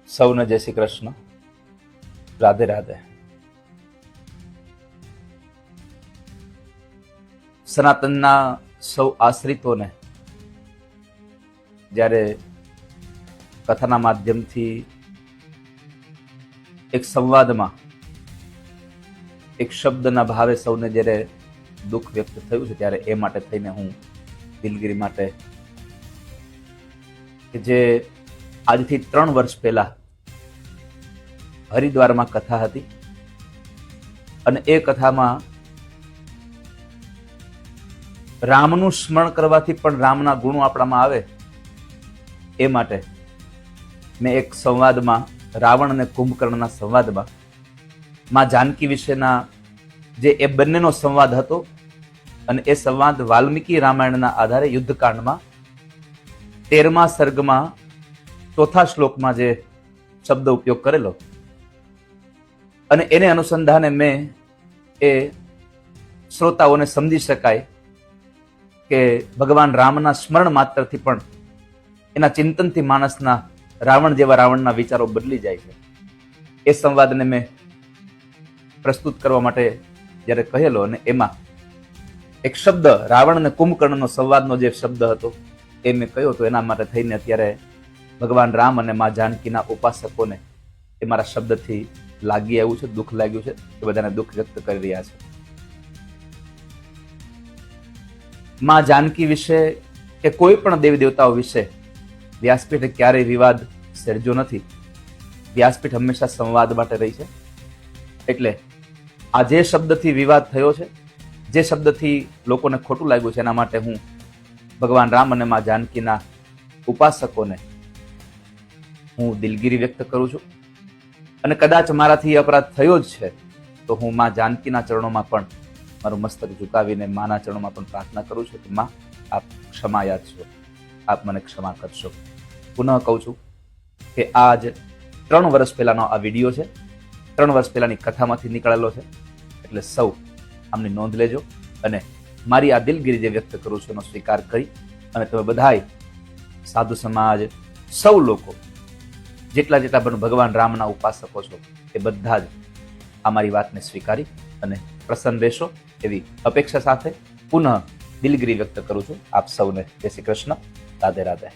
સૌને જય શ્રી કૃષ્ણ, રાધે રાધે. સનાતનના સૌ આશ્રિતોને જ્યારે કથાના માધ્યમથી એક સંવાદમાં એક શબ્દના ભાવે સૌને જ્યારે દુઃખ વ્યક્ત થયું છે ત્યારે એ માટે થઈને હું દિલગીરી માટે કે જે આજથી 3 વર્ષ પહેલા હરિદ્વારમાં કથા હતી અને એ કથામાં રામનું સ્મરણ કરવાથી પણ રામના ગુણો આપણામાં આવે એ માટે મેં એક સંવાદમાં રાવણ અને કુંભકર્ણના સંવાદમાં માં જાનકી વિશેના જે એ બંનેનો સંવાદ હતો અને એ સંવાદ વાલ્મીકી રામાયણના આધારે યુદ્ધકાંડમાં 13મા સર્ગમાં 4થા શ્લોકમાં જે શબ્દ ઉપયોગ કરેલો અને એને અનુસંધાને મેં એ શ્રોતાઓને સમજી શકાય કે ભગવાન રામના સ્મરણ માત્રથી પણ એના ચિંતનથી માણસના રાવણ જેવા રાવણના વિચારો બદલી જાય છે. એ સંવાદને મેં પ્રસ્તુત કરવા માટે જ્યારે કહેલો અને એમાં એક શબ્દ રાવણ અને કુંભકર્ણનો સંવાદનો જે શબ્દ હતો એ મેં કહ્યો તો એના માટે થઈને અત્યારે ભગવાન રામ અને મા જાનકીના ઉપાસકોને એ મારા શબ્દથી લાગી આવ્યું છે, દુઃખ લાગ્યું છે, એ બધાને દુઃખ વ્યક્ત કરી રહ્યા છે. મા જાનકી વિશે કે કોઈ પણ દેવી દેવતાઓ વિશે વ્યાસપીઠે ક્યારેય વિવાદ સર્જ્યો નથી. વ્યાસપીઠ હંમેશા સંવાદ માટે રહી છે. એટલે આ જે શબ્દથી વિવાદ થયો છે, જે શબ્દથી લોકોને ખોટું લાગ્યું છે, એના માટે હું ભગવાન રામ અને મા જાનકીના ઉપાસકોને હું દિલગીરી વ્યક્ત કરું છું. અને કદાચ મારાથી અપરાધ થયો જ છે તો હું મા જાનકીના ચરણોમાં પણ મારું મસ્તક ઝુકાવીને માના ચરણોમાં પણ પ્રાર્થના કરું છું કે મા આપ ક્ષમાયાત છો, આપ મને ક્ષમા કરશો. પુનઃ કહું છું કે આજ 3 વર્ષ પહેલાનો આ વિડીયો છે, 3 વર્ષ પહેલાની કથામાંથી નીકળેલો છે. એટલે સૌ આમની નોંધ લેજો અને મારી આ દિલગીરી જે વ્યક્ત કરું છું એનો સ્વીકાર કરી અને તમે બધાય સાધુ સમાજ સૌ લોકો જેટલા જેટલા પણ ભગવાન રામના ઉપાસકો છો એ બધા જ આ મારી વાતને સ્વીકારી અને પ્રસન્ન રહેશો એવી અપેક્ષા સાથે પુનઃ દિલગીરી વ્યક્ત કરું છું. આપ સૌને જય શ્રી કૃષ્ણ, રાધે રાધે.